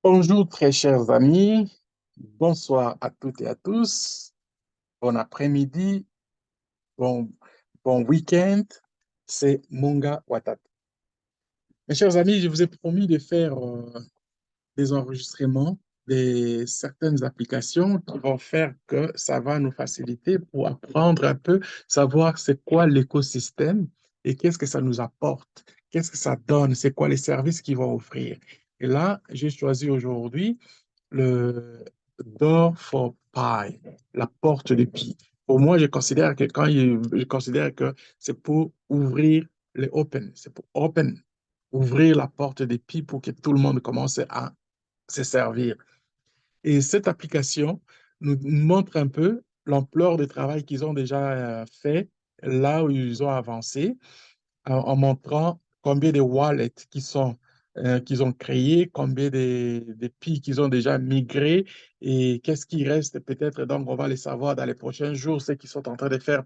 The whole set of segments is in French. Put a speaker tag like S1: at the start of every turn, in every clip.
S1: Bonjour très chers amis, bonsoir à toutes et à tous, bon après-midi, bon, bon week-end, c'est Munga Watata. Mes chers amis, je vous ai promis de faire des enregistrements de certaines applications qui vont faire que ça va nous faciliter pour apprendre un peu, savoir c'est quoi l'écosystème et qu'est-ce que ça nous apporte, qu'est-ce que ça donne, c'est quoi les services qu'ils vont offrir. Et là, j'ai choisi aujourd'hui le Door for Pi, la porte de Pi. Pour moi, je considère que c'est pour ouvrir les open, c'est pour open, ouvrir la porte de Pi pour que tout le monde commence à se servir. Et cette application nous montre un peu l'ampleur du travail qu'ils ont déjà fait, là où ils ont avancé en montrant combien de wallets qu'ils ont créés, combien de pays qu'ils ont déjà migrés et qu'est-ce qui reste peut-être. Donc, on va les savoir dans les prochains jours, ce qu'ils sont en train de faire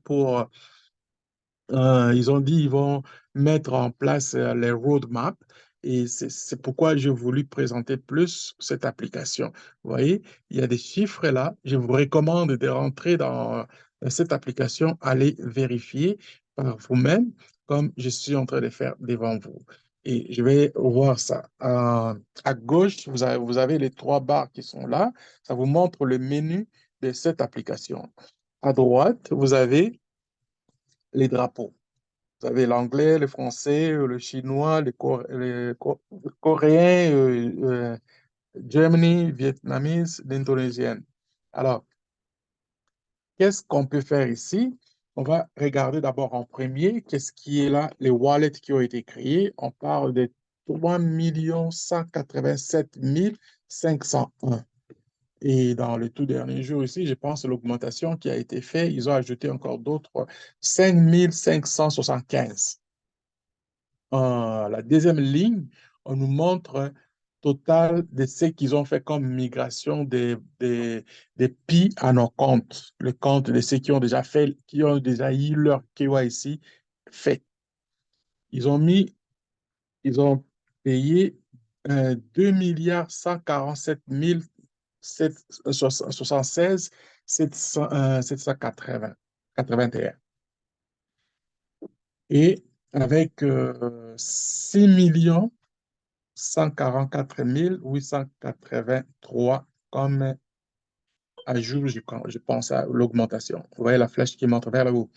S1: ils ont dit qu'ils vont mettre en place les roadmaps et c'est pourquoi j'ai voulu présenter plus cette application. Vous voyez, il y a des chiffres là. Je vous recommande de rentrer dans cette application, aller vérifier par vous-même, comme je suis en train de faire devant vous. Et je vais voir ça. À gauche, vous avez les trois barres qui sont là. Ça vous montre le menu de cette application. À droite, vous avez les drapeaux. Vous avez l'anglais, le français, le chinois, le coréen, Germany, vietnamese, l'indonésien. Alors, qu'est-ce qu'on peut faire ici? On va regarder d'abord en premier, qu'est-ce qui est là, les wallets qui ont été créés. On parle de 3 187 501. Et dans le tout dernier jour ici, je pense l'augmentation qui a été faite, ils ont ajouté encore d'autres 5 575. La deuxième ligne, on nous montre un total de ce qu'ils ont fait comme migration des PI à nos comptes, le compte de ceux qui ont déjà fait, qui ont déjà eu leur KYC fait. Ils ont mis, ils ont payé 2 milliards 147 76 780, 81. Et avec 6 millions 144 883 comme ajout, je pense à l'augmentation. Vous voyez la flèche qui monte vers le haut.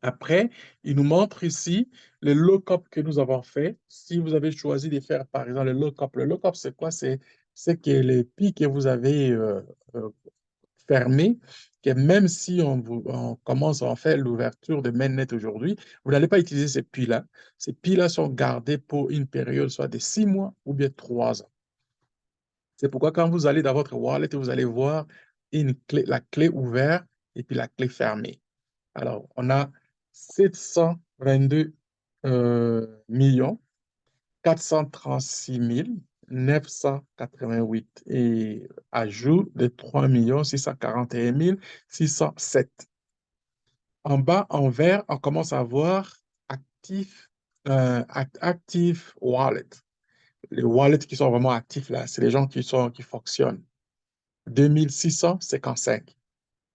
S1: Après, il nous montre ici le lock-up que nous avons fait. Si vous avez choisi de faire, par exemple, le lock-up, c'est quoi? C'est que les pics que vous avez euh, fermés, que même si on commence à en faire l'ouverture de mainnet aujourd'hui, vous n'allez pas utiliser ces puits-là. Ces puits-là sont gardés pour une période soit de 6 mois ou bien 3 ans. C'est pourquoi quand vous allez dans votre wallet, vous allez voir la clé ouverte et puis la clé fermée. Alors, on a 722 millions 436 988 et ajout de 3 641 607. En bas, en vert, on commence à voir actif, active wallet. Les wallets qui sont vraiment actifs là, c'est les gens qui fonctionnent. 2655.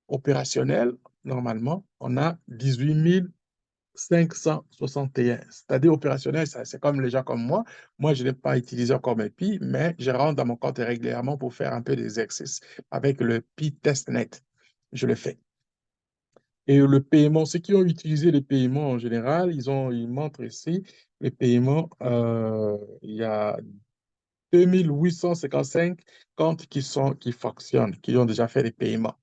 S1: Opérationnel, normalement, on a 18 561. C'est-à-dire opérationnel, c'est comme les gens comme moi. Moi, je n'ai pas utilisé encore mes PI, mais je rentre dans mon compte régulièrement pour faire un peu des exercices avec le PI TestNet. Je le fais. Et le paiement, ceux qui ont utilisé les paiements en général, ils montrent ici les paiements. Il y a 2855 comptes qui fonctionnent, qui ont déjà fait des paiements.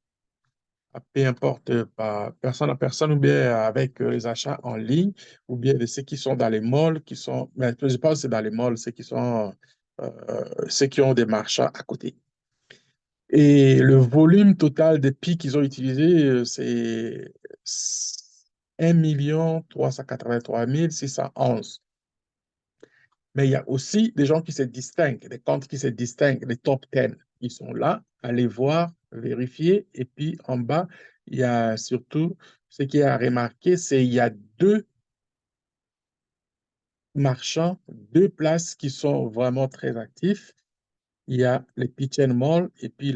S1: Peu importe, par personne à personne ou bien avec les achats en ligne ou bien de ceux qui sont dans les malls, mais je pense que c'est dans les malls, ceux qui ont des marchands à côté. Et le volume total des pics qu'ils ont utilisés, c'est 1 383 611. Mais il y a aussi des gens qui se distinguent, des comptes qui se distinguent, les top 10. Ils sont là, allez voir, vérifier. Et puis en bas, il y a surtout ce qui est à remarquer, c'est qu'il y a deux marchands, deux places qui sont vraiment très actifs. il y a les pitch and mall et puis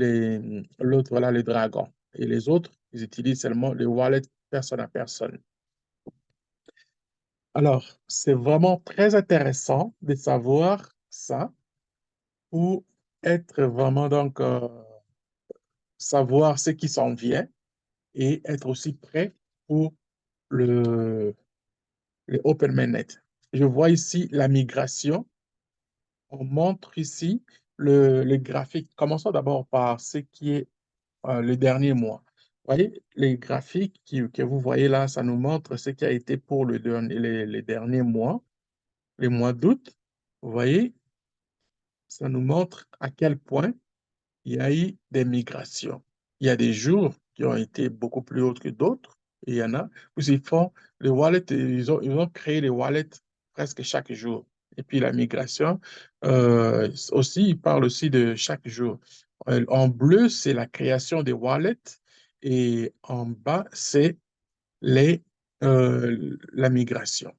S1: l'autre, là, le dragon. Et les autres, ils utilisent seulement le wallet personne à personne. Alors, c'est vraiment très intéressant de savoir ça pour être vraiment donc savoir ce qui s'en vient et être aussi prêt pour le, le Open Mainnet. Je vois ici la migration. On montre ici le graphique. Commençons d'abord par ce qui est le dernier mois. Vous voyez, les graphiques que vous voyez là, ça nous montre ce qui a été pour les derniers mois, les mois d'août. Vous voyez, ça nous montre à quel point il y a eu des migrations. Il y a des jours qui ont été beaucoup plus hauts que d'autres. Et il y en a où ils font les wallets, ils ont créé les wallets presque chaque jour. Et puis la migration, aussi, ils parlent aussi de chaque jour. En bleu, c'est la création des wallets et en bas, c'est la migration.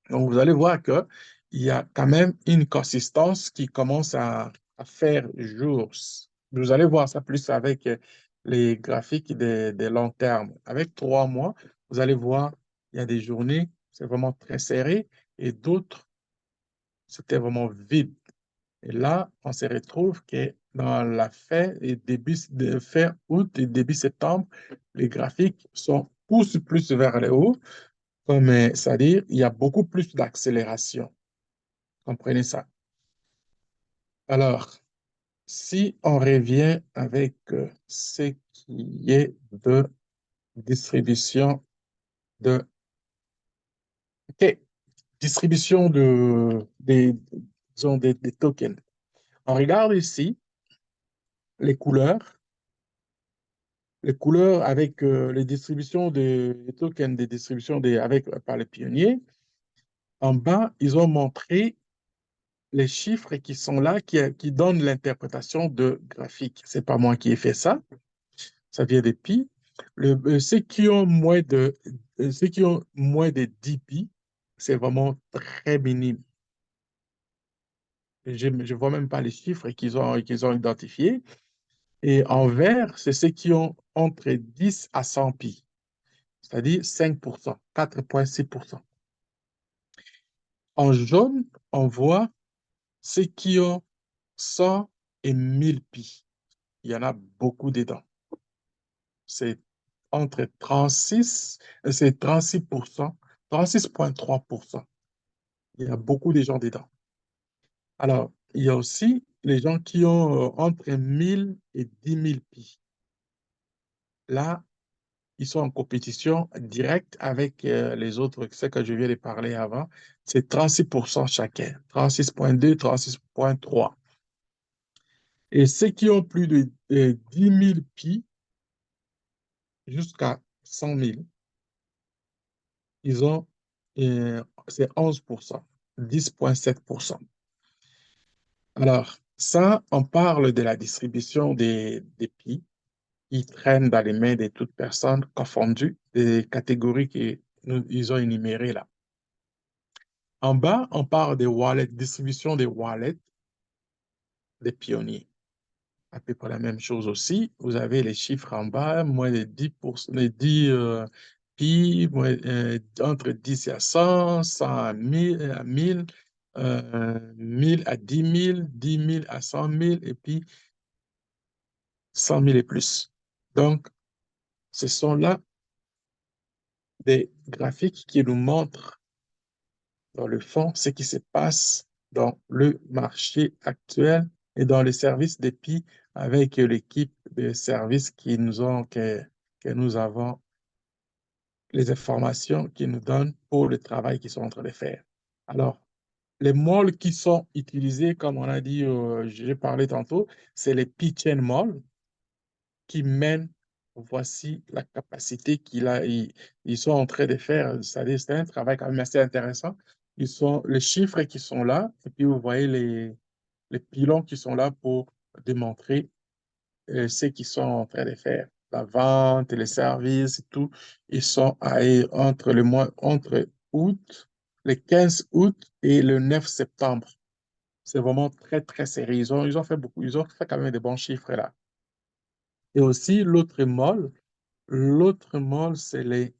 S1: Donc, vous allez voir qu'il y a quand même une consistance qui commence à faire jour. Vous allez voir ça plus avec les graphiques des longs termes. Avec 3 mois, vous allez voir, il y a des journées, c'est vraiment très serré et d'autres, c'était vraiment vide. Et là, on se retrouve que dans la fin et fin août et début septembre, les graphiques poussent plus vers le haut, comme c'est-à-dire il y a beaucoup plus d'accélération. Comprenez ça. Alors, si on revient avec ce qui est de distribution de, OK, distribution disons des tokens. On regarde ici les couleurs, avec les distributions des tokens, des distributions par les pionniers. En bas, ils ont montré les chiffres qui sont là, qui donnent l'interprétation de graphique. C'est pas moi qui ai fait ça. Ça vient des pi. Ceux qui ont moins de 10 pi, c'est vraiment très minime. Je ne vois même pas les chiffres qu'ils ont identifiés. Et en vert, c'est ceux qui ont entre 10 à 100 pi, c'est-à-dire 5%, 4,6%. En jaune, on voit ceux qui ont 100 et 1000 pi. Il y en a beaucoup dedans. C'est entre 36, c'est 36%, 36,3%. Il y a beaucoup de gens dedans. Alors, il y a aussi les gens qui ont entre 1000 et 10 000 pi. Là, ils sont en compétition directe avec les autres, ce que je viens de parler avant. C'est 36% chacun, 36,2, 36,3. Et ceux qui ont plus de 10 000 pi jusqu'à 100 000, ils ont, c'est 11%, 10,7%. Alors, ça, on parle de la distribution des PI qui traînent dans les mains de toute personne confondues, des catégories qu'ils ont énumérées là. En bas, on parle des wallets, distribution des wallets des pionniers. À peu près la même chose aussi. Vous avez les chiffres en bas, moins de 10%, les 10 pi, entre 10 et 100, 100 à 1000, 1000 à 10 000, 10 000 à 100 000, et puis 100 000 et plus. Donc, ce sont là des graphiques qui nous montrent dans le fond ce qui se passe dans le marché actuel et dans les services d'EPI avec l'équipe de services que nous avons, les informations qu'ils nous donnent pour le travail qu'ils sont en train de faire. Alors, les malls qui sont utilisés, comme on a dit, j'ai parlé tantôt, c'est les P-Chain malls qui mènent, voici la capacité ils sont en train de faire. C'est un travail quand même assez intéressant. Les chiffres qui sont là, et puis vous voyez les pylons qui sont là pour démontrer ce qu'ils sont en train de faire. La vente, les services, tout, ils sont entre août, le 15 août et le 9 septembre. C'est vraiment très, très sérieux. Ils ont fait beaucoup, ils ont fait quand même des bons chiffres là. Et aussi, l'autre mall, c'est les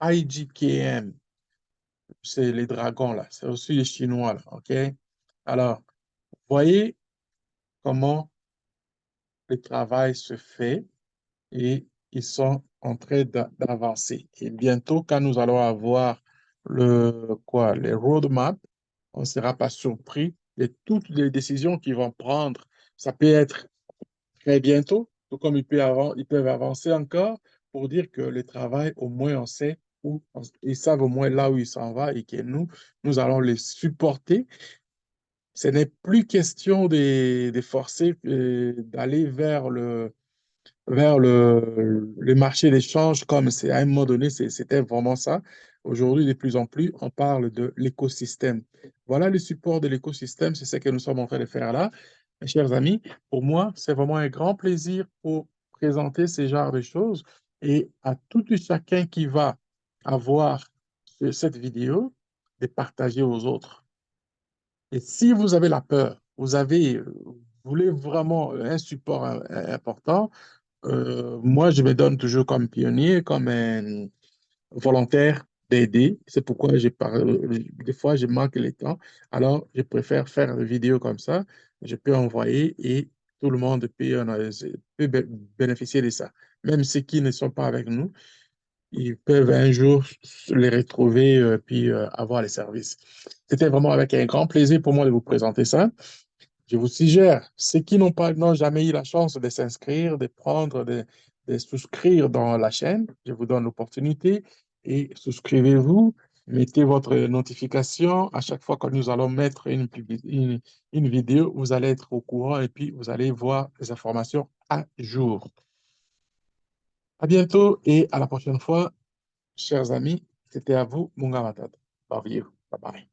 S1: IGKM. C'est les dragons là. C'est aussi les Chinois là. OK? Alors, voyez comment le travail se fait et ils sont en train d'avancer. Et bientôt, quand nous allons avoir les roadmaps, on ne sera pas surpris de toutes les décisions qu'ils vont prendre. Ça peut être très bientôt, tout comme ils peuvent avancer encore pour dire que le travail, au moins, on sait où, ils savent au moins là où il s'en va et que nous allons les supporter. Ce n'est plus question de forcer d'aller vers le marché d'échange, comme c'est à un moment donné, c'était vraiment ça. Aujourd'hui, de plus en plus, on parle de l'écosystème. Voilà le support de l'écosystème, c'est ce que nous sommes en train de faire là. Mes chers amis, pour moi, c'est vraiment un grand plaisir pour présenter ce genre de choses et à tout et chacun qui va avoir cette vidéo, de partager aux autres. Et si vous avez la peur, vous voulez vraiment un support important, moi, je me donne toujours comme pionnier, comme un volontaire d'aider. C'est pourquoi des fois, je manque le temps. Alors, je préfère faire une vidéo comme ça. Je peux envoyer et tout le monde bénéficier de ça. Même ceux qui ne sont pas avec nous, ils peuvent un jour les retrouver puis avoir les services. C'était vraiment avec un grand plaisir pour moi de vous présenter ça. Je vous suggère, ceux qui n'ont jamais eu la chance de s'inscrire, de souscrire dans la chaîne, je vous donne l'opportunité et souscrivez-vous, mettez votre notification à chaque fois que nous allons mettre une vidéo, vous allez être au courant et puis vous allez voir les informations à jour. À bientôt et à la prochaine fois, chers amis. C'était à vous, Munga Matata. Love you. Bye bye.